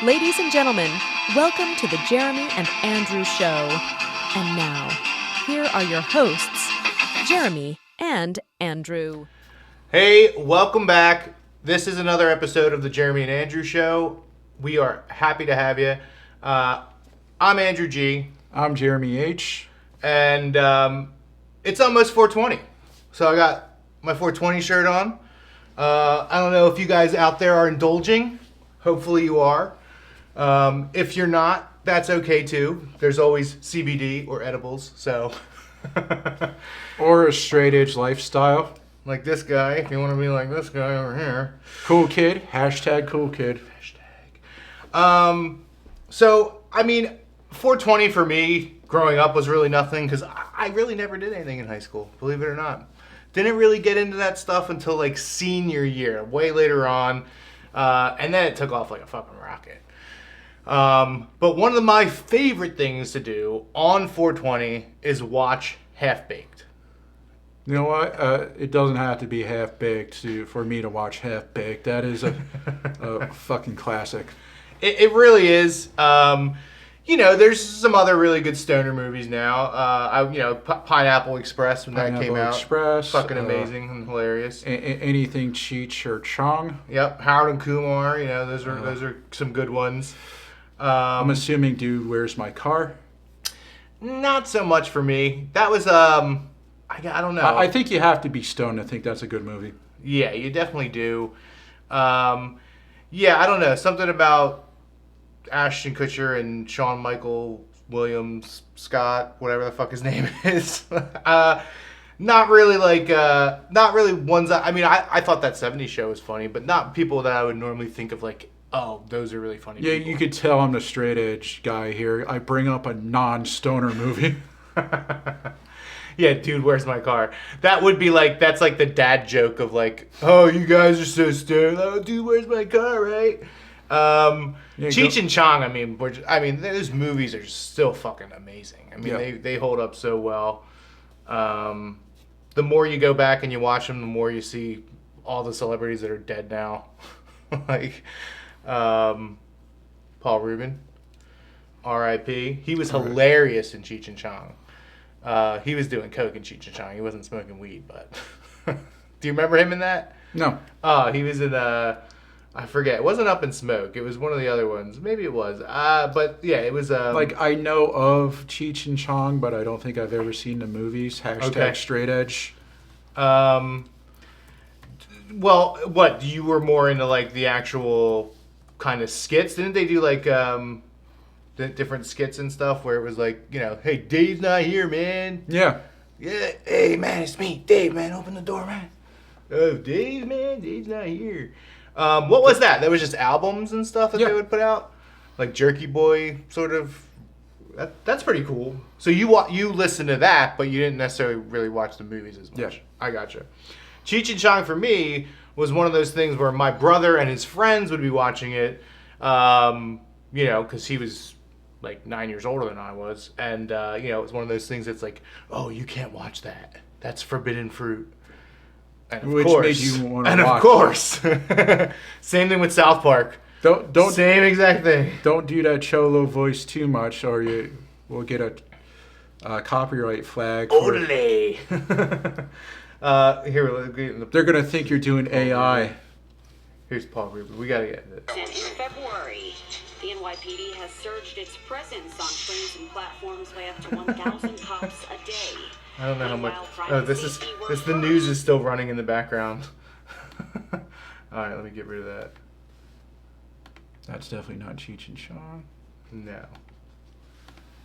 Ladies and gentlemen, welcome to the Jeremy and Andrew Show. And now, here are your hosts, Jeremy and Andrew. Hey, welcome back. This is another episode of the Jeremy and Andrew Show. We are happy to have you. I'm Andrew G. I'm Jeremy H. And it's almost 420. So I got my 420 shirt on. I don't know if you guys out there are indulging. Hopefully you are. If you're not, that's okay too. There's always CBD or edibles, so. Or a straight edge lifestyle. Like this guy, if you want to be like this guy over here. Cool kid. Hashtag cool kid. So, I mean, 420 for me growing up was really nothing because I really never did anything in high school, believe it or not. Didn't really get into that stuff until like senior year, way later on. And then it took off like a fucking rocket. But one of my favorite things to do on 420 is watch Half-Baked. You know what? It doesn't have to be Half-Baked for me to watch Half-Baked. That is a fucking classic. It really is. There's some other really good stoner movies now. Pineapple Express when that came out. Express. Fucking amazing and hilarious. Anything Cheech or Chong. Yep, Howard and Kumar. Those are some good ones. I'm assuming Dude, Where's My Car? Not so much for me. That was I don't know. I think you have to be stoned to think that's a good movie. Yeah, you definitely do. I don't know. Something about Ashton Kutcher and Shawn Michael Williams Scott, whatever the fuck his name is. Not really ones that, I thought that 70s show was funny, but not people that I would normally think of like, oh, those are really funny people. You could tell I'm the straight edge guy here. I bring up a non-stoner movie. Yeah, Dude, Where's My Car? That would be like, that's like the dad joke of like, oh, you guys are so stoned. Oh, Dude, Where's My Car, right? Cheech and Chong, those movies are still fucking amazing. They hold up so well. The more you go back and you watch them, the more you see all the celebrities that are dead now. Like, Paul Rubin, R.I.P. He was hilarious in Cheech and Chong. He was doing coke in Cheech and Chong. He wasn't smoking weed, but do you remember him in that? No. He was in I forget. It wasn't Up in Smoke. It was one of the other ones. Maybe it was. But yeah, it was. I know of Cheech and Chong, but I don't think I've ever seen the movies. Hashtag straight edge. Well, what? You were more into like the actual kind of skits? Didn't they do like the different skits and stuff where it was like, hey, Dave's not here, man. Yeah. Yeah. Hey, man, it's me, Dave, man. Open the door, man. Oh, Dave, man, Dave's not here. What was that? That was just albums and stuff that they would put out? Like Jerky Boy, sort of? That's pretty cool. So you listened to that, but you didn't necessarily really watch the movies as much. Yeah. I gotcha. Cheech and Chong for me was one of those things where my brother and his friends would be watching it, because he was like 9 years older than I was. And, it was one of those things that's like, oh, you can't watch that. That's forbidden fruit. And of Which course, made you want to watch. And of course, same thing with South Park. Don't same exact thing. Don't do that Cholo voice too much, or you will get a copyright flag. Ole. They're gonna think you're doing AI. Here's Paul Rubin. We gotta get it. In February, the NYPD has surged its presence on trains and platforms by up to 1,000 cops a day. I don't know how much. Oh, the news is still running in the background. All right, let me get rid of that. That's definitely not Cheech and Chong. No.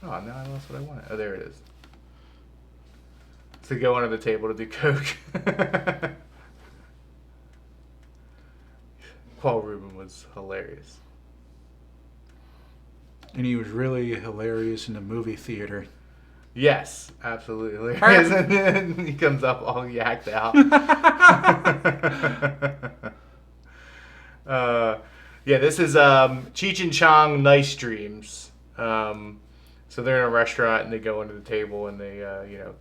Oh, now I lost what I wanted. Oh, there it is. To go under the table to do coke. Paul Rubin was hilarious. And he was really hilarious in the movie theater. Yes, absolutely. And then he comes up all yacked out. This is Cheech and Chong Nice Dreams. So they're in a restaurant and they go under the table and they,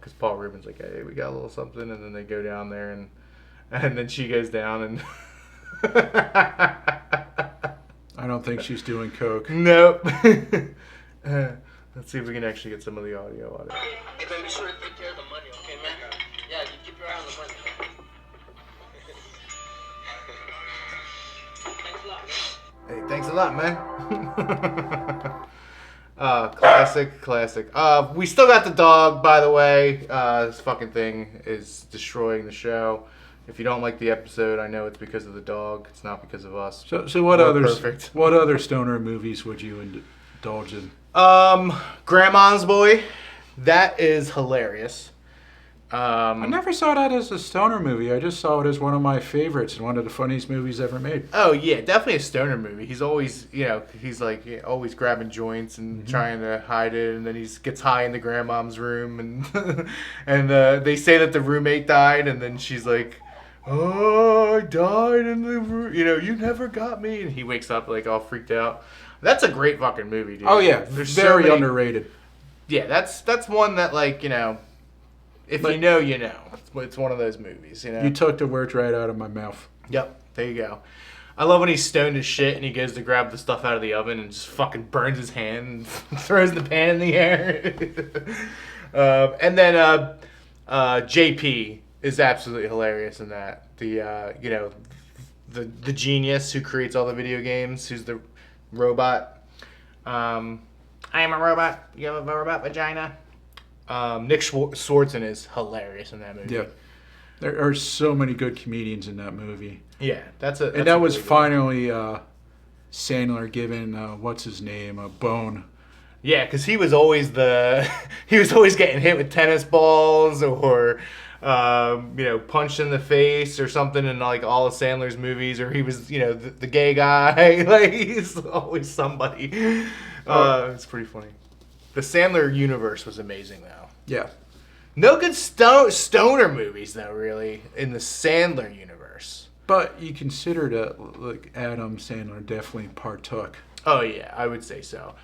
because Paul Rubin's like, hey, we got a little something. And then they go down there and then she goes down and... I don't think she's doing coke. Nope. Let's see if we can actually get some of the audio on it. Hey, baby, sure to take care of the money, okay, man? Yeah, you keep your eye on the money. Thanks a lot, man. Hey, thanks a lot, man. Classic. We still got the dog, by the way. This fucking thing is destroying the show. If you don't like the episode, I know it's because of the dog. It's not because of us. So what We're others? perfect. What other stoner movies would you indulge in? Grandma's Boy. That is hilarious. I never saw that as a stoner movie. I just saw it as one of my favorites and one of the funniest movies ever made. Oh yeah, definitely a stoner movie. He's always, he's like always grabbing joints and trying to hide it, and then he gets high in the grandmom's room, and and they say that the roommate died, and then she's like, "Oh, I died in the room. You never got me," and he wakes up like all freaked out. That's a great fucking movie, dude. Oh yeah, There's very so many, underrated. Yeah, that's one that like if you know, you know. It's one of those movies, You took the words right out of my mouth. Yep, there you go. I love when he's stoned as shit and he goes to grab the stuff out of the oven and just fucking burns his hand and throws the pan in the air. And then JP is absolutely hilarious in that. The the genius who creates all the video games, who's the robot. I am a robot. You have a robot vagina. Nick Swartzen is hilarious in that movie. Yeah, there are so many good comedians in that movie. Yeah, and that was finally Sandler given what's his name a bone. Yeah, because he was always getting hit with tennis balls or punched in the face or something in like all of Sandler's movies, or he was the gay guy. Like he's always somebody. It's pretty funny. The Sandler universe was amazing though. Yeah. No good stoner movies though, really, in the Sandler universe. But you consider that like Adam Sandler definitely partook. Oh yeah, I would say so.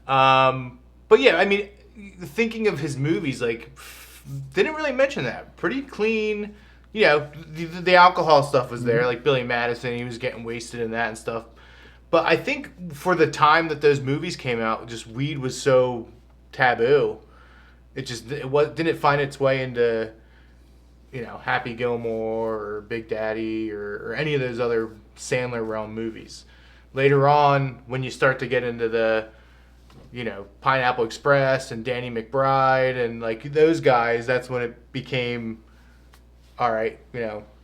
But yeah, I mean, thinking of his movies, like, didn't really mention that. Pretty clean. The alcohol stuff was there, like Billy Madison. He was getting wasted in that and stuff. But I think for the time that those movies came out, just weed was so taboo. It didn't find its way into, Happy Gilmore or Big Daddy or any of those other Sandler realm movies. Later on, when you start to get into the, Pineapple Express and Danny McBride and like those guys, that's when it became, all right,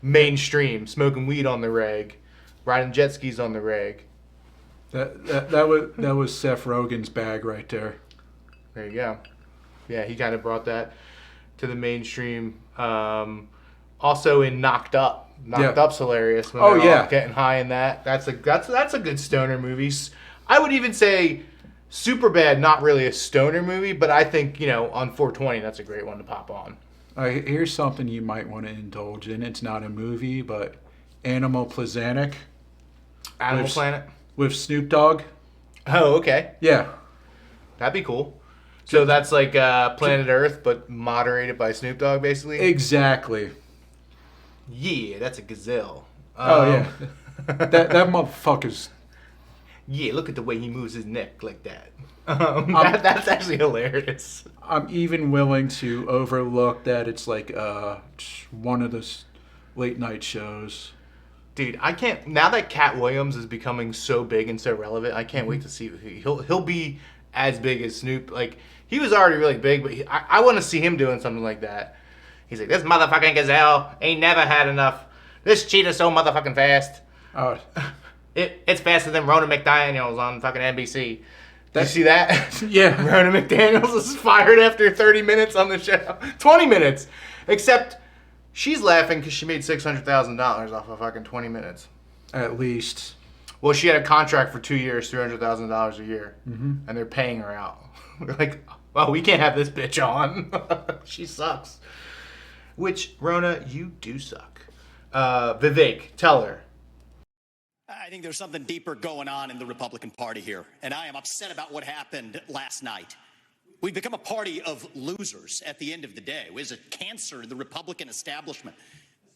mainstream, smoking weed on the reg, riding jet skis on the reg. That was Seth Rogen's bag right there. There you go. Yeah, he kind of brought that to the mainstream. Also in Knocked Up. Knocked Up's hilarious. When they're all getting high in that. That's a good stoner movie. I would even say Superbad, not really a stoner movie, but I think on 420 that's a great one to pop on. Here's something you might want to indulge in. It's not a movie, but Animal Planet. Animal Planet with Snoop Dogg. Oh, okay. Yeah, that'd be cool. So that's like Planet Earth, but moderated by Snoop Dogg, basically? Exactly. Yeah, that's a gazelle. Yeah. that motherfucker's... Yeah, look at the way he moves his neck like that. That's actually hilarious. I'm even willing to overlook that it's like one of the late night shows. Dude, I can't... Now that Cat Williams is becoming so big and so relevant, I can't wait to see... He'll be as big as Snoop. Like, he was already really big, but I want to see him doing something like that. He's like, this motherfucking gazelle ain't never had enough. This cheetah's so motherfucking fast. Oh. It's faster than Rona McDaniels on fucking NBC. Did you see that? Yeah. Rona McDaniels is fired after 30 minutes on the show. 20 minutes. Except she's laughing because she made $600,000 off of fucking 20 minutes. At least. Well, she had a contract for 2 years, $300,000 a year. Mm-hmm. And they're paying her out. They're like, well, we can't have this bitch on. She sucks. Which, Rona, you do suck. Vivek, tell her. I think there's something deeper going on in the Republican Party here, and I am upset about what happened last night. We've become a party of losers at the end of the day. It was a cancer in the Republican establishment.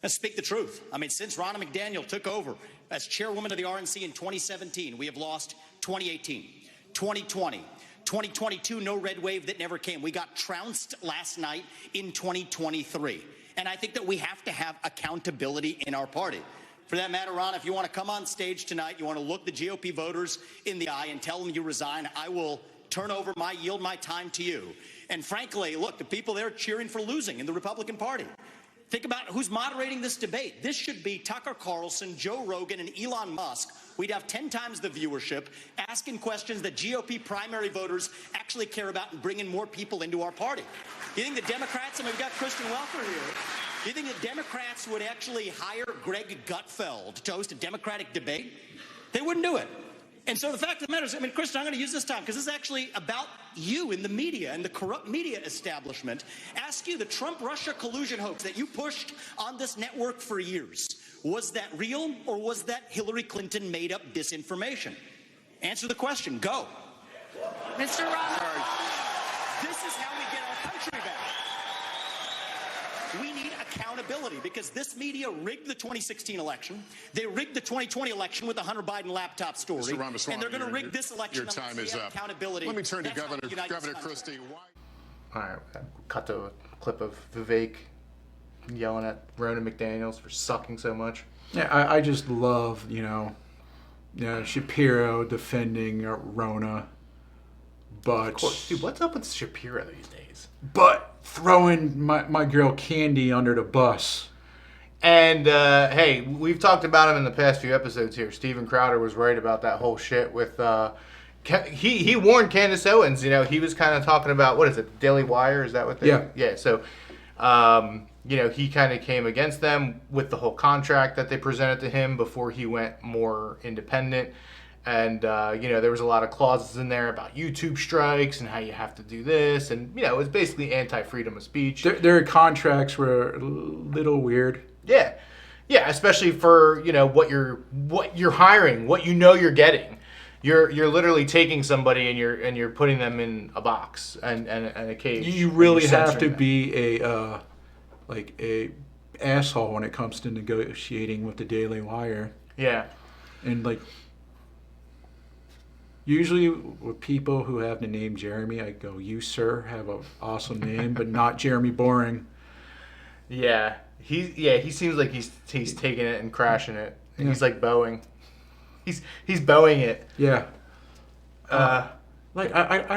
Let's speak the truth. I mean, since Ronna McDaniel took over as chairwoman of the RNC in 2017, we have lost 2018, 2020, 2022, no red wave that never came. We got trounced last night in 2023. And I think that we have to have accountability in our party. For that matter, Ron, if you want to come on stage tonight, you want to look the GOP voters in the eye and tell them you resign, I will yield my time to you. And frankly, look, the people there cheering for losing in the Republican Party. Think about who's moderating this debate. This should be Tucker Carlson, Joe Rogan, and Elon Musk. We'd have 10 times the viewership, asking questions that GOP primary voters actually care about and bringing more people into our party. You think the Democrats, and we've got Kristen Welker here, do you think the Democrats would actually hire Greg Gutfeld to host a Democratic debate? They wouldn't do it. And so the fact of the matter is, I mean, Kristen, I'm going to use this time because this is actually about you in the media and the corrupt media establishment. Ask you, the Trump-Russia collusion hoax that you pushed on this network for years, was that real or was that Hillary Clinton made up disinformation? Answer the question. Go. Mr. Roberts. This is how we get our country back. We need accountability because this media rigged the 2016 election. They rigged the 2020 election with the Hunter Biden laptop story. Mr. Ramaswamy, and they're going to rig this election. Your time is up. Accountability. Let me turn to That's Governor Christie. All right, cut to a clip of Vivek yelling at Ronna McDaniels for sucking so much. Yeah, I just love, Shapiro defending Ronna. But, Of course, dude, what's up with Shapiro these days? But throwing my girl Candy under the bus. And, hey, we've talked about him in the past few episodes here. Steven Crowder was right about that whole shit with, he warned Candace Owens, he was kind of talking about, what is it, Daily Wire? Is that what they... Yeah. Yeah, so, he kind of came against them with the whole contract that they presented to him before he went more independent. And, there was a lot of clauses in there about YouTube strikes and how you have to do this. And, it was basically anti-freedom of speech. Their contracts were a little weird. Yeah. Yeah, especially for, what you're hiring, what you're getting. You're literally taking somebody and you're putting them in a box and a cage. You really have to them. be a asshole when it comes to negotiating with the Daily Wire. Yeah. And usually with people who have the name Jeremy, I go, you, sir, have an awesome name, but not Jeremy Boring. Yeah. He seems like he's taking it and crashing it. And he's like Boeing. He's Boeing it. Yeah. I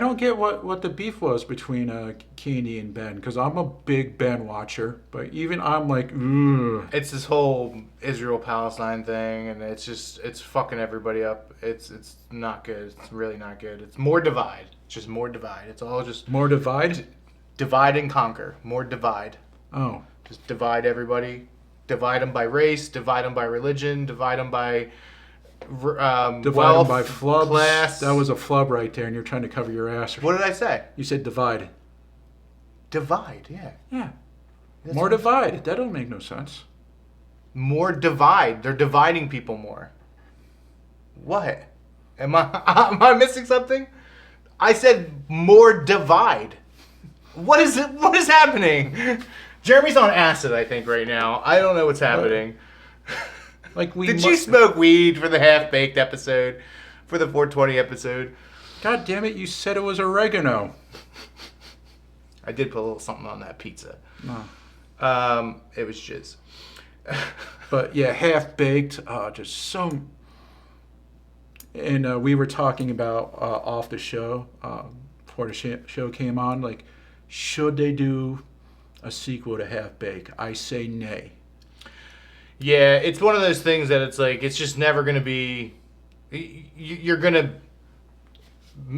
don't get what the beef was between Candy and Ben, because I'm a big Ben watcher, but even I'm like, ugh. It's this whole Israel-Palestine thing, and it's fucking everybody up. It's not good. It's really not good. It's more divide. It's just more divide. It's all just... More divide? Divide and conquer. More divide. Oh. Just divide everybody. Divide them by race. Divide them by religion. Divide them by... divide wealth, them by flubs. Class. That was a flub right there, and you're trying to cover your ass. What did I say? You said divide. Divide, yeah. Yeah. More divide. That don't make no sense. More divide. They're dividing people more. What? Am I missing something? I said more divide. What is it? What is happening? Jeremy's on acid, I think, right now. I don't know what's happening. Did you smoke weed for the half-baked episode? For the 420 episode? God damn it, you said it was oregano. I did put a little something on that pizza. No. It was jizz. But yeah, half-baked, just so... And we were talking about off the show, before the show came on, should they do a sequel to Half-Baked? I say nay. Yeah, it's one of those things that it's just never going to be... You're going to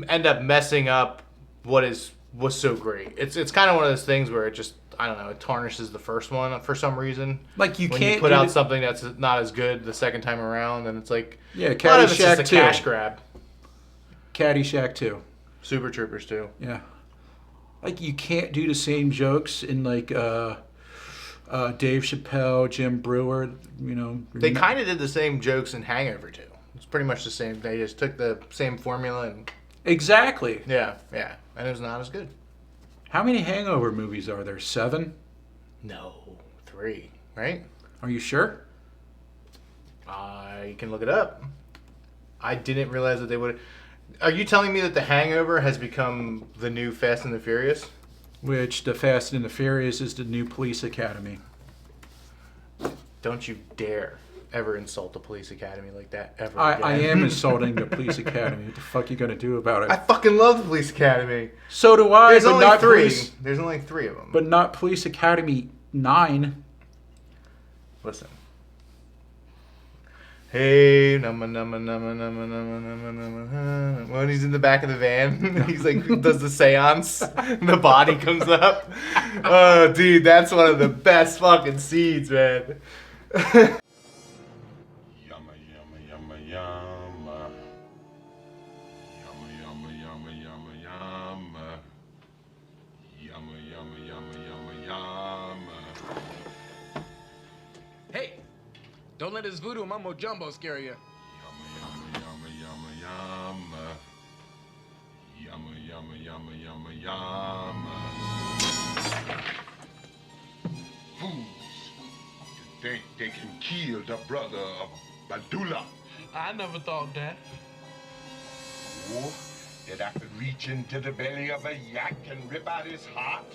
end up messing up was so great. It's kind of one of those things where it just, I don't know, it tarnishes the first one for some reason. When you put out something that's not as good the second time around, and it's like... Yeah, Caddyshack 2. A lot of it's just a cash grab. Caddyshack 2. Super Troopers 2. Yeah. You can't do the same jokes in Dave Chappelle, Jim Brewer, They kind of did the same jokes in Hangover 2. It's pretty much the same. They just took the same formula and... Exactly. Yeah. And it was not as good. How many Hangover movies are there? 7? No, 3, right? Are you sure? I can look it up. I didn't realize that they would. Are you telling me that The Hangover has become the new Fast and the Furious? Which the Fast and the Furious is the new police academy. Don't you dare ever insult the police academy like that ever again. I am insulting the police academy. What the fuck are you going to do about it? I fucking love the police academy. So do I, There's but only not three. Police, There's only three of them. but not Police Academy 9. Listen. Hey, nama, nama, nama, nama, nama, nama, nama. When he's in the back of the van, he's like, does the seance, and the body comes up. Oh, dude, that's one of the best fucking scenes, man. Yumma, yumma, yumma, yumma. Yumma, yumma, yumma, yumma, yumma. Yumma, yumma, yumma, yumma, yumma. Hey, don't let this voodoo mumbo jumbo scare you. Yumma, yumma, yumma, yumma, yumma. Yumma, yumma, yumma, yumma, yumma. Fools to think they can kill the brother of Badula. I never thought that. Wolf, that I could reach into the belly of a yak and rip out his heart?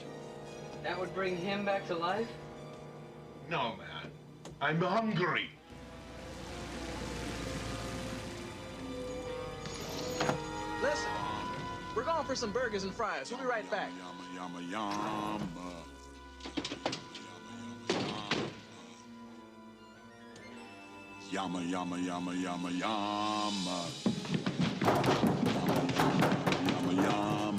That would bring him back to life? No, man. I'm hungry. Listen, we're going for some burgers and fries. We'll be right back. Yumma, yumma, yumma. Yumma, yumma, yumma, yumma, yumma. Yumma, yumma,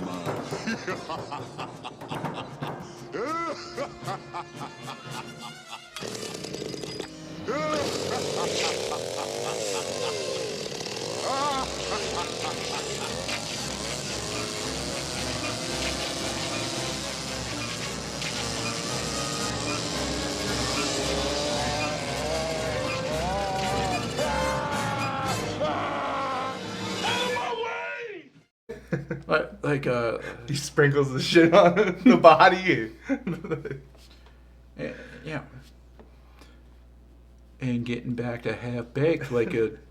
He sprinkles the shit on the body. Yeah. And getting back to Half Baked,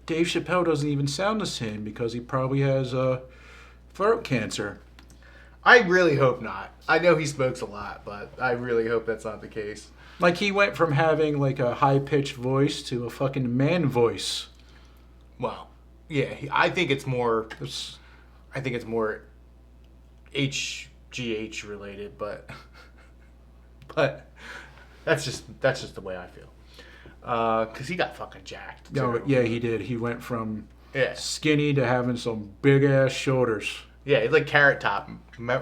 Dave Chappelle doesn't even sound the same because he probably has throat cancer. I really hope not. I know he smokes a lot, but I really hope that's not the case. Like, he went from having a high-pitched voice to a fucking man voice. Well, yeah, I think it's more HGH related, but that's just the way I feel. Cause he got fucking jacked. No, yeah, he did. He went from skinny to having some big ass shoulders. Yeah, it's like Carrot Top.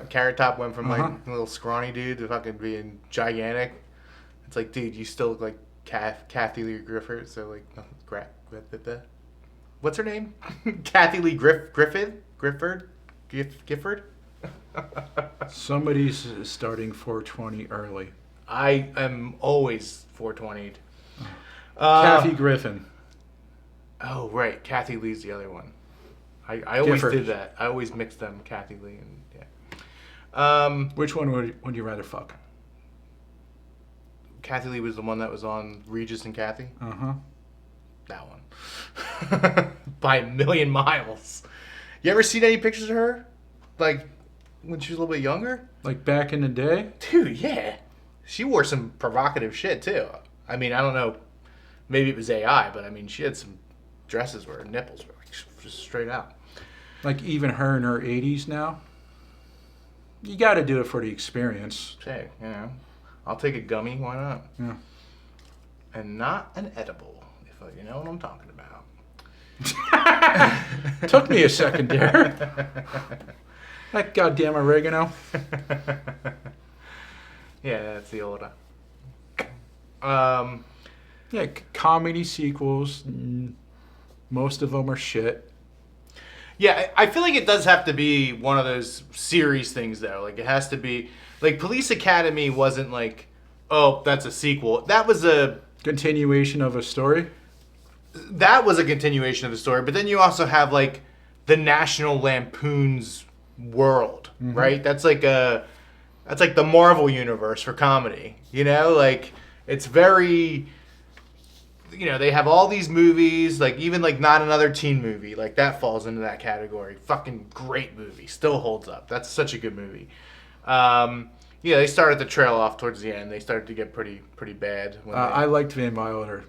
Carrot Top went from a little scrawny dude to fucking being gigantic. It's like, dude, you still look like Kathy Lee Griffith. So what's her name? Kathy Lee Gifford. Somebody's starting 420 early. I am always 420'd. Kathy Griffin. Oh, right. Kathy Lee's the other one. I always did that. I always mixed them, Kathy Lee and Which one would you rather fuck? Kathy Lee was the one that was on Regis and Kathy. Uh-huh. That one. By a million miles. You ever seen any pictures of her? Like, when she was a little bit younger? Like back in the day? Dude, yeah. She wore some provocative shit, too. I mean, I don't know. Maybe it was AI, but I mean, she had some dresses where her nipples were just straight out. Like even her in her 80s now? You got to do it for the experience. Hey, I'll take a gummy. Why not? Yeah. And not an edible, if you know what I'm talking about. Took me a second there. That goddamn oregano. Yeah, that's the old. Yeah, comedy sequels. Most of them are shit. Yeah, I feel like it does have to be one of those series things, though. Like, it has to be... Like, Police Academy wasn't like, oh, that's a sequel. That was a... Continuation of a story? That was a continuation of the story. But then you also have, like, the National Lampoon's World, right? That's like the Marvel universe for comedy. You know? Like, it's very... they have all these movies, like even like Not Another Teen Movie, like that falls into that category. Fucking great movie, still holds up. That's such a good movie. They started to trail off towards the end. They started to get pretty bad. I liked Van Wilder.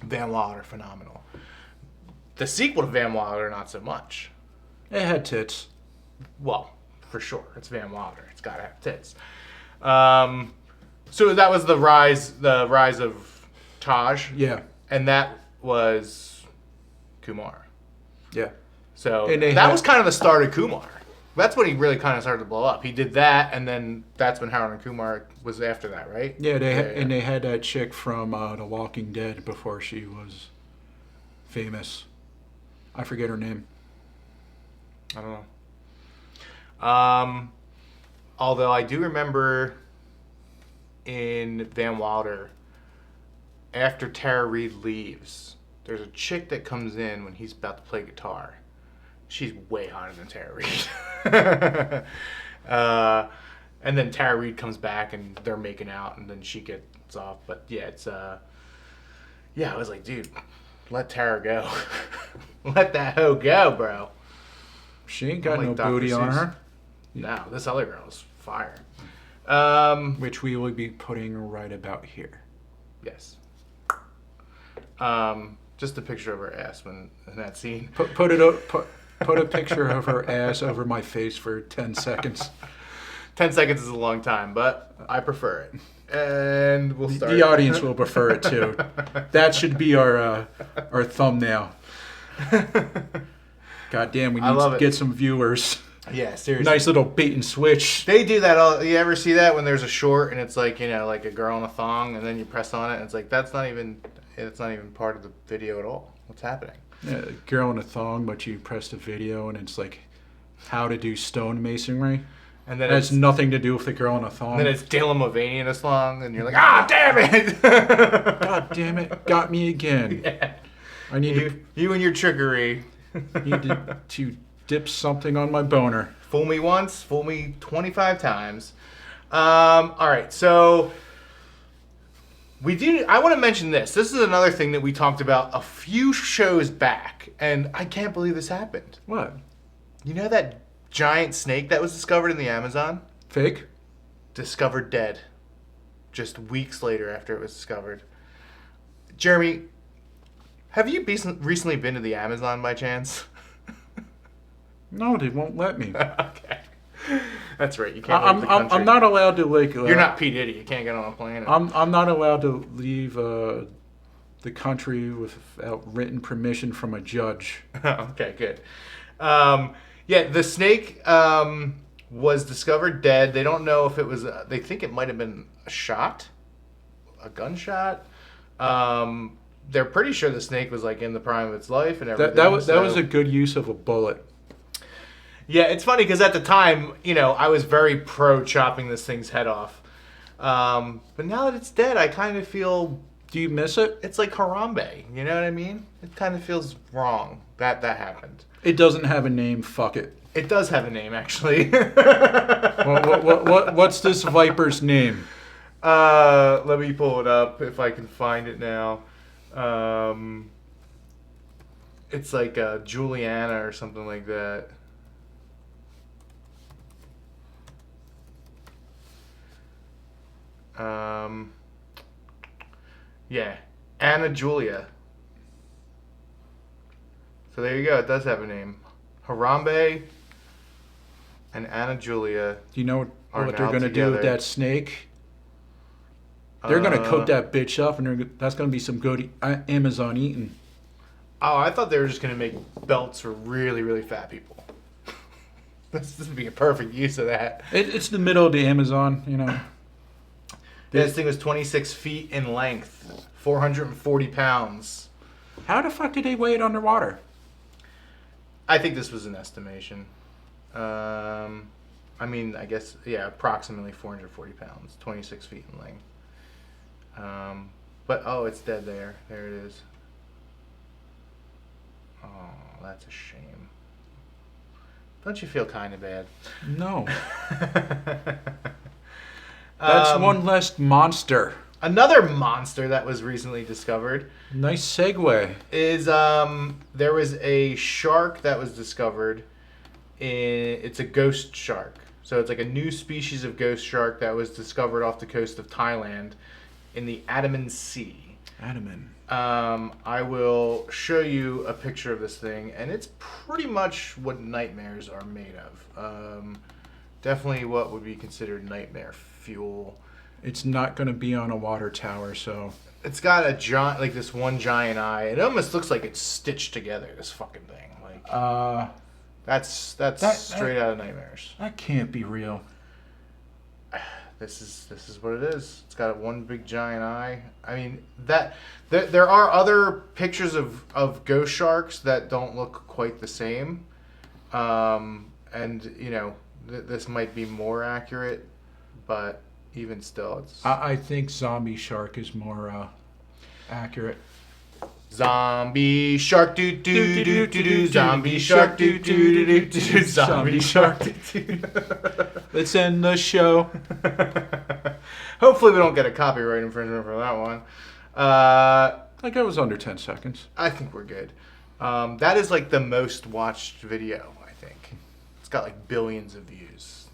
Van Wilder, phenomenal. The sequel to Van Wilder, not so much. It had tits. Well, for sure, it's Van Wilder. It's gotta have tits. So that was the rise of Taj. Yeah. And that was Kumar. Yeah. So that was kind of the start of Kumar. That's when he really kind of started to blow up. He did that, and then that's when Harold and Kumar was after that, right? Yeah, and they had that chick from The Walking Dead before she was famous. I forget her name. I don't know. Although I do remember in Van Wilder, after Tara Reid leaves, there's a chick that comes in when he's about to play guitar. She's way hotter than Tara Reid. And then Tara Reid comes back and they're making out, and then she gets off. But yeah, it's I was like, dude, let Tara go. Let that hoe go, bro. She ain't got like no Dr. booty on Seuss. her. No, this other girl's fire. Which we will be putting right about here. Yes. Just a picture of her ass in that scene. Put a picture of her ass over my face for 10 seconds. 10 seconds is a long time, but I prefer it. And we'll start. The audience will prefer it too. That should be our thumbnail. God damn, we need to get some viewers. Yeah, seriously. Nice little bait and switch. They do that you ever see that when there's a short and it's like, like a girl in a thong, and then you press on it and it's like, it's not even part of the video at all. What's happening? Yeah, girl in a thong, but you press the video and it's like how to do stonemasonry. And then it has nothing to do with the girl in a thong. And then it's Dylan Mulvaney in a thong, and you're like, damn it! God damn it, got me again. Yeah. I need you and your trickery. Need to dip something on my boner. Fool me once, fool me 25 times. All right, so I want to mention this. This is another thing that we talked about a few shows back, and I can't believe this happened. What? You know that giant snake that was discovered in the Amazon? Fake? Discovered dead. Just weeks later after it was discovered. Jeremy, have you recently been to the Amazon by chance? No, they won't let me. Okay. That's right. You can't leave the country. I'm not allowed to You're not P. Diddy. You can't get on a plane. I'm not allowed to leave the country without written permission from a judge. Okay, good. The snake was discovered dead. They don't know if it was. They think it might have been a gunshot. They're pretty sure the snake was like in the prime of its life and everything. That was a good use of a bullet. Yeah, it's funny because at the time, I was very pro chopping this thing's head off. But now that it's dead, I kind of feel. Do you miss it? It's like Harambe. You know what I mean? It kind of feels wrong that happened. It doesn't have a name. Fuck it. It does have a name, actually. What's this viper's name? Let me pull it up if I can find it now. It's like Juliana or something like that. Anna Julia. So there you go. It does have a name. Harambe and Anna Julia. Do you know what they're going to do with that snake? They're going to cook that bitch up, and that's going to be some good Amazon eating. Oh, I thought they were just going to make belts for really, really fat people. This would be a perfect use of that. It's the middle of the Amazon, This thing was 26 feet in length, 440 pounds. How the fuck did they weigh it underwater? I think this was an estimation. I guess, approximately 440 pounds, 26 feet in length. But, it's dead there. There it is. Oh, that's a shame. Don't you feel kind of bad? No. That's one less monster. Another monster that was recently discovered Nice segue. is there was a shark that was discovered. It's a ghost shark. So it's like a new species of ghost shark that was discovered off the coast of Thailand in the Andaman Sea. Andaman. I will show you a picture of this thing, and it's pretty much what nightmares are made of. Definitely what would be considered nightmare fuel. It's not going to be on a water tower, so... It's got a giant, like this one giant eye. It almost looks like it's stitched together, this fucking thing. Like, that's straight out of nightmares. That can't be real. This is what it is. It's got one big giant eye. I mean, there are other pictures of ghost sharks that don't look quite the same, and you know this might be more accurate, but even still, it's. I think zombie shark is more accurate. Zombie shark doo doo doo doo doo. Zombie shark doo doo doo doo doo. Zombie shark doo doo. Let's end the show. Hopefully we don't get a copyright infringement for that one. Like it was under 10 seconds. I think we're good. That is like the most watched video, I think. It's got like billions of views.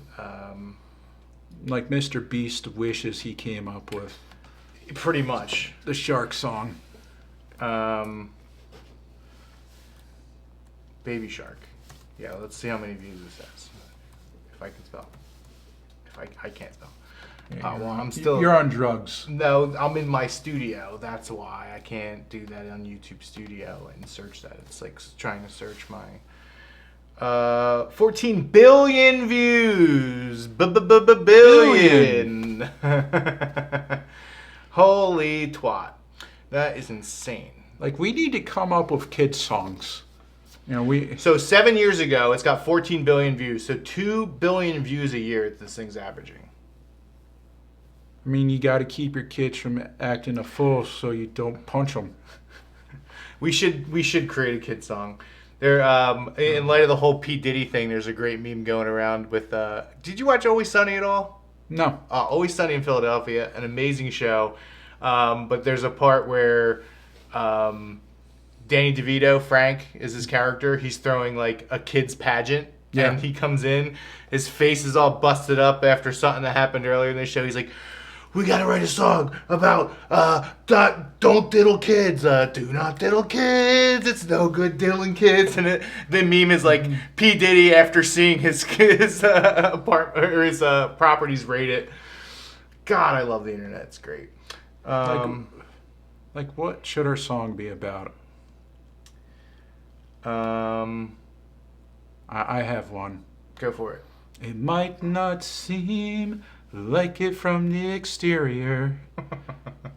Like Mr. Beast wishes he came up with. Pretty much. The shark song. Baby shark. Yeah, let's see how many views this has. If I can spell. I can't spell. Yeah, well, I'm still. You're on drugs. No, I'm in my studio. That's why I can't do that on YouTube Studio and search that. It's like trying to search my 14 billion views. Billion. Holy twat. That is insane. Like we need to come up with kids songs. You know, So 7 years ago, it's got 14 billion views. So 2 billion views a year this thing's averaging. I mean, you got to keep your kids from acting a fool so you don't punch them. We should create a kid song. There, in light of the whole P. Diddy thing, there's a great meme going around with. Did you watch Always Sunny at all? No. Always Sunny in Philadelphia, an amazing show. But there's a part where Danny DeVito, Frank, is his character. He's throwing like a kid's pageant. Yeah. And he comes in, his face is all busted up after something that happened earlier in the show. He's like, we gotta write a song about don't diddle kids. Do not diddle kids. It's no good diddling kids. And the meme is like P. Diddy after seeing his properties rated. God, I love the internet. It's great. Like what should our song be about? I have one. Go for it. It might not seem like it from the exterior.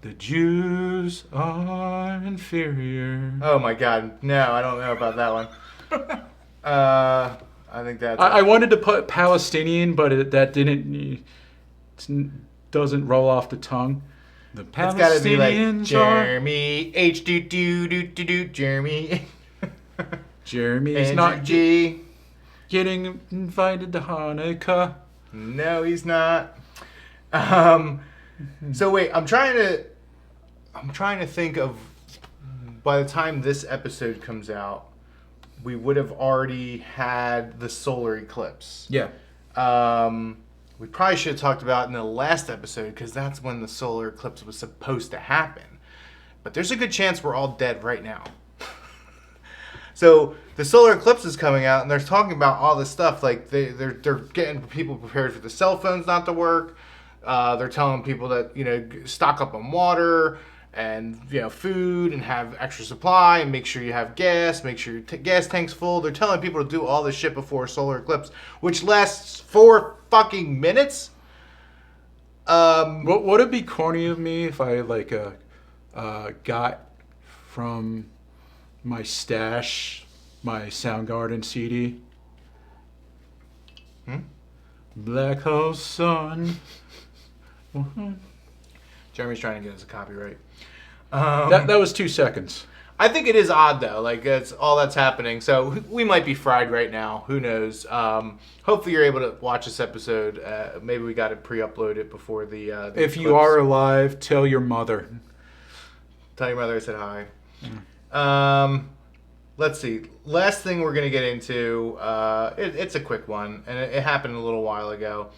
The Jews are inferior. Oh my God. No, I don't know about that one. I think that's... I wanted to put Palestinian, but that doesn't roll off the tongue. The Palestinians it's gotta be like Jeremy H do do do do do Jeremy. Jeremy's Andrew not G. Getting invited to Hanukkah. No, he's not. So wait, I'm trying to think of, by the time this episode comes out, we would have already had the solar eclipse. Yeah. We probably should have talked about it in the last episode because that's when the solar eclipse was supposed to happen. But there's a good chance we're all dead right now. So the solar eclipse is coming out, and they're talking about all this stuff. Like they're getting people prepared for the cell phones not to work. They're telling people that stock up on water and food and have extra supply and make sure you have gas. Make sure your gas tank's full. They're telling people to do all this shit before a solar eclipse, which lasts 4 fucking minutes. Would it be corny of me if I got from my stash my Soundgarden CD? Black Hole Sun. Jeremy's trying to get us a copyright. That was 2 seconds. I think it is odd though. Like it's all that's happening. So we might be fried right now. Who knows? Hopefully you're able to watch this episode. Maybe we got to pre-upload it before the If you clips. are alive, tell your mother. Tell your mother I said hi. Let's see. Last thing we're gonna get into. It's a quick one, and it happened a little while ago.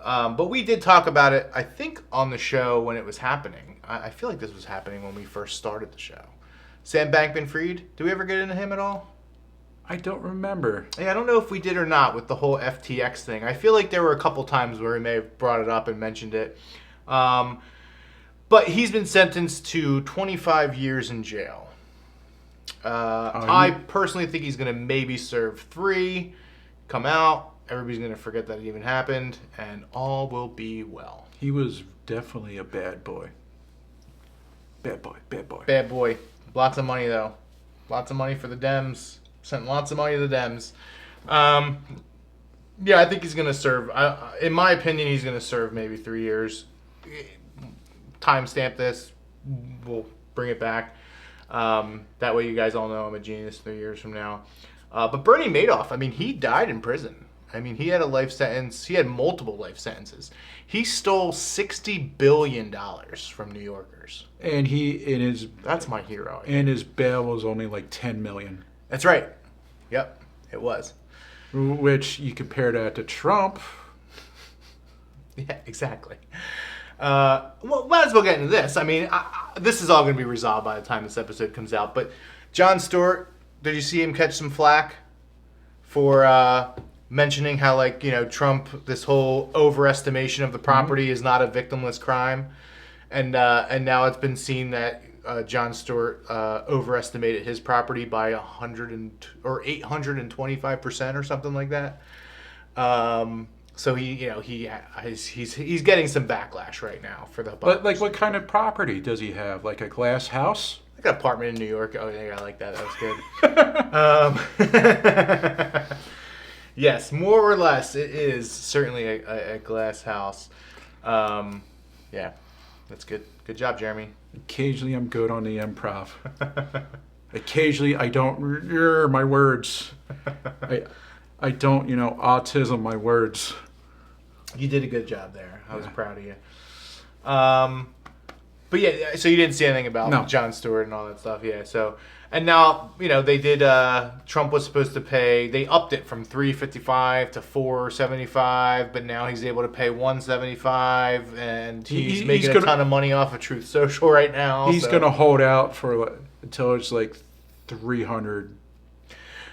But we did talk about it, I think, on the show when it was happening. I feel like this was happening when we first started the show. Sam Bankman-Fried, did we ever get into him at all? I don't remember. Yeah, I don't know if we did or not with the whole FTX thing. I feel like there were a couple times where we may have brought it up and mentioned it. But he's been sentenced to 25 years in jail. I personally think he's going to maybe serve 3, come out. Everybody's going to forget that it even happened, and all will be well. He was definitely a bad boy. Bad boy. Bad boy. Lots of money, though. Lots of money for the Dems. Sent lots of money to the Dems. Yeah, I think he's going to serve. In my opinion, he's going to serve maybe 3 years. Timestamp this. We'll bring it back. That way you guys all know I'm a genius 3 years from now. But Bernie Madoff, I mean, he died in prison. I mean, he had a life sentence. He had multiple life sentences. He stole $60 billion from New Yorkers. And that's my hero. And his bail was only like $10 million. That's right. Yep, it was. Which you compare that to Trump. Yeah, exactly. Well, might as well get into this. I mean, this is all going to be resolved by the time this episode comes out. But Jon Stewart, did you see him catch some flack for mentioning how, like, you know, Trump, this whole overestimation of the property is not a victimless crime, and now it's been seen that Jon Stewart overestimated his property by 825% or something like that. So he's getting some backlash right now for the. But like, what kind of property does he have? Like a glass house? Like an apartment in New York. Oh yeah, I like that. That was good. Yes, more or less, it is certainly a glass house. Yeah, that's good. Good job, Jeremy. Occasionally, I'm good on the improv. Occasionally, I don't my words. I don't, autism my words. You did a good job there. I was proud of you. But yeah, so you didn't see anything about Jon Stewart and all that stuff, yeah. So, and now, they did. Trump was supposed to pay. They upped it from $355 to $475, but now he's able to pay $175, and he's making a ton of money off of Truth Social right now. He's gonna hold out for until it's like $300.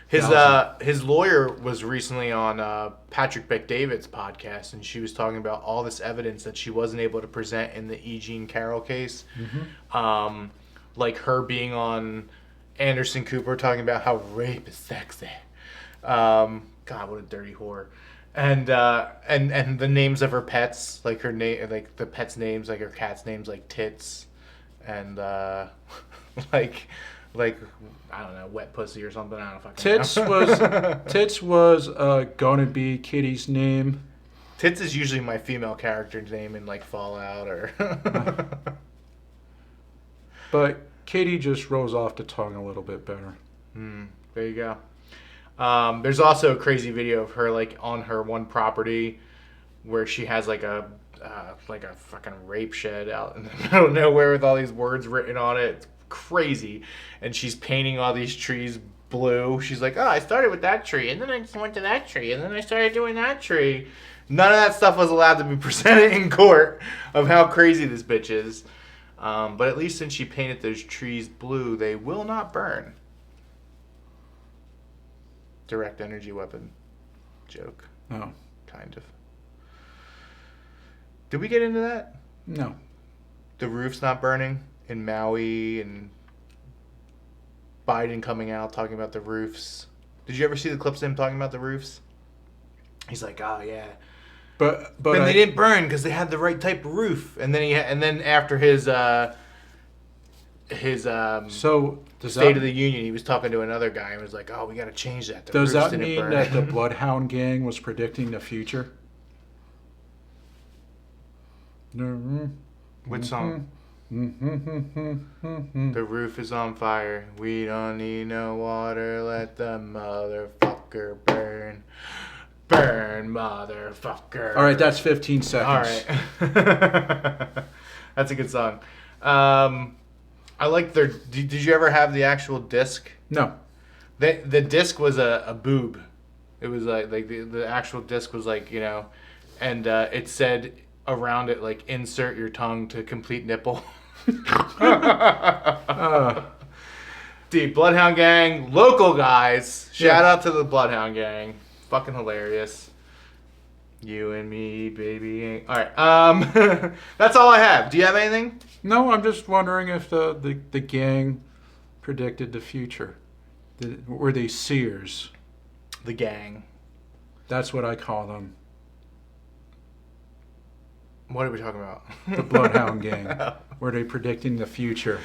His lawyer was recently on Patrick Bet-David's podcast, and she was talking about all this evidence that she wasn't able to present in the E. Jean Carroll case. Mm-hmm. Like her being on Anderson Cooper talking about how rape is sexy. God, what a dirty whore. And the names of her pets, like her name, like the pets' names, like her cat's names, like Tits, and like I don't know, wet pussy or something. I don't fucking know. Tits was gonna be Kitty's name. Tits is usually my female character's name in like Fallout or. But Kitty just rolls off the tongue a little bit better. There you go. There's also a crazy video of her like on her one property where she has like a fucking rape shed out in the middle of nowhere with all these words written on it. It's crazy, and she's painting all these trees blue. She's like, I started with that tree, and then I just went to that tree, and then I started doing that tree. None of that stuff was allowed to be presented in court of how crazy this bitch is. But at least since she painted those trees blue, they will not burn. Direct energy weapon joke. No. Kind of. Did we get into that? No. The roof's not burning in Maui, and Biden coming out talking about the roofs. Did you ever see the clips of him talking about the roofs? He's like, oh yeah, but they didn't burn because they had the right type of roof. And then after his State of the Union, he was talking to another guy and was like, oh, we got to change that. Does that mean that the Bloodhound Gang was predicting the future? Which song? The roof is on fire. We don't need no water. Let the motherfucker burn. Burn, motherfucker. All right, that's 15 seconds. All right. That's a good song. I like their... Did you ever have the actual disc? No. The disc was a boob. It was like the actual disc was like, and it said around it, like, insert your tongue to complete nipple. Dude, Bloodhound Gang, local guys. Shout out to the Bloodhound Gang. Fucking hilarious. You and me, baby. All right. That's all I have. Do you have anything? No, I'm just wondering if the gang predicted the future. Were they seers? The gang. That's what I call them. What are we talking about? The Bloodhound Gang. Were they predicting the future?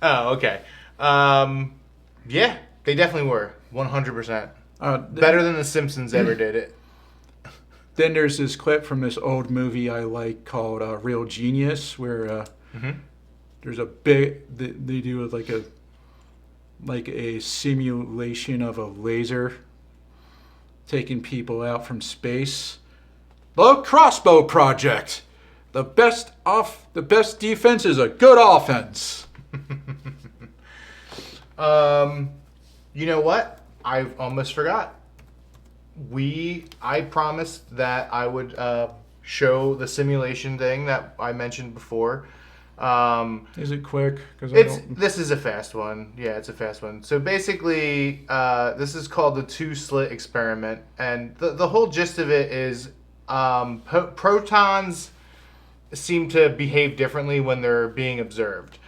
Oh, okay. Yeah, they definitely were. 100%. Better than The Simpsons ever did it. Then there's this clip from this old movie I like called Real Genius, where there's a big... They do like a simulation of a laser taking people out from space. The Crossbow Project. The best defense is a good offense. You know what? I almost forgot. I promised that I would show the simulation thing that I mentioned before. Is it quick? This is a fast one. Yeah, it's a fast one. So basically, this is called the two-slit experiment, and the whole gist of it is protons seem to behave differently when they're being observed.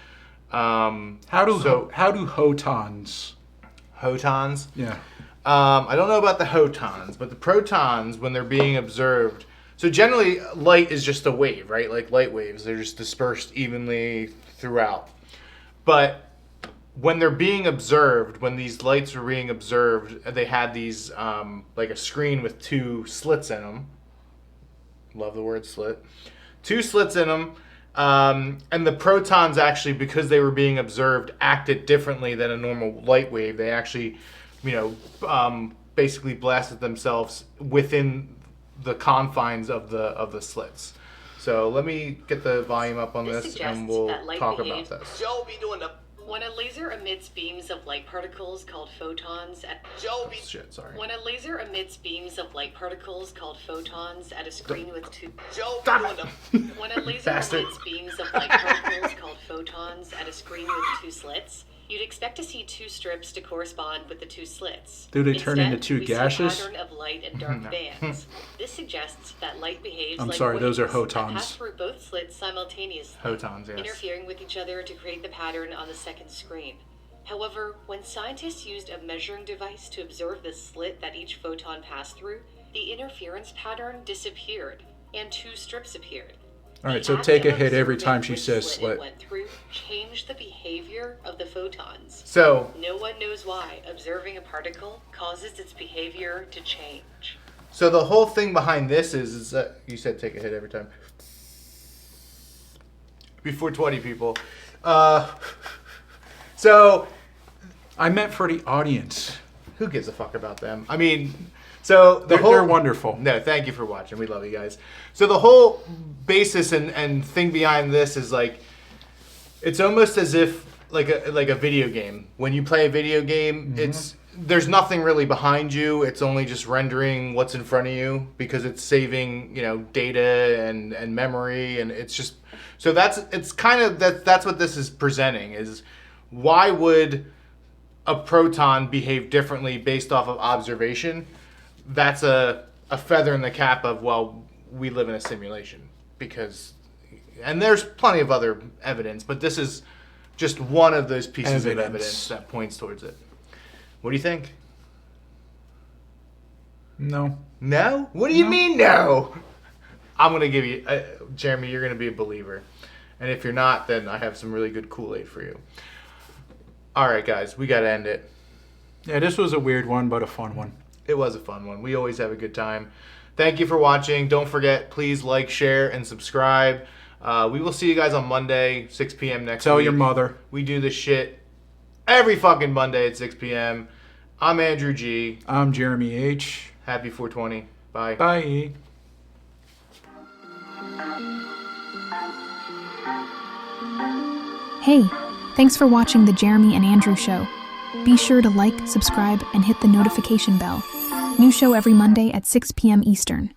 How do hotons? Hotons? Yeah. I don't know about the hotons, but the protons, when they're being observed... So generally, light is just a wave, right? Like light waves. They're just dispersed evenly throughout. But when they're being observed, when these lights are being observed, they had these, like a screen with two slits in them. Love the word slit. Two slits in them. And the protons actually, because they were being observed, acted differently than a normal light wave. They actually, basically blasted themselves within the confines of the slits. So let me get the volume up on this and we'll talk about this. Joe be doing the... When a laser emits beams of light particles called photons at When a laser emits beams of light particles called photons at a screen with two When a laser emits beams of light particles called photons at a screen with two slits, you'd expect to see two strips to correspond with the two slits. Do they turn into two gaseous? See a pattern of light and dark bands. This suggests that light behaves like those are waves hotons. that pass through both slits simultaneously, Hotons, yes. interfering with each other to create the pattern on the second screen. However, when scientists used a measuring device to observe the slit that each photon passed through, the interference pattern disappeared, and two strips appeared. All right, so take a hit every time she says slit. Went through, changed the behavior of the photons. So no one knows why observing a particle causes its behavior to change. So the whole thing behind this is that you said take a hit every time. Before 20 people. So I meant for the audience. Who gives a fuck about them? I mean, so they're wonderful. No, thank you for watching. We love you guys. So the whole basis and thing behind this is like, it's almost as if like a video game. When you play a video game, there's nothing really behind you. It's only just rendering what's in front of you because it's saving, data and memory, and it's just so that's what this is presenting is why would a proton behave differently based off of observation? That's a feather in the cap of, well, we live in a simulation and there's plenty of other evidence, but this is just one of those pieces of evidence that points towards it. What do you think? No. No? What do you mean no? I'm going to give you, Jeremy, you're going to be a believer. And if you're not, then I have some really good Kool-Aid for you. All right, guys, we got to end it. Yeah, this was a weird one, but a fun one. It was a fun one. We always have a good time. Thank you for watching. Don't forget, please like, share, and subscribe. We will see you guys on Monday, 6 p.m. next week. Tell your mother. We do this shit every fucking Monday at 6 p.m. I'm Andrew G. I'm Jeremy H. Happy 420. Bye. Bye. Hey, thanks for watching The Jeremy and Andrew Show. Be sure to like, subscribe, and hit the notification bell. New show every Monday at 6 p.m. Eastern.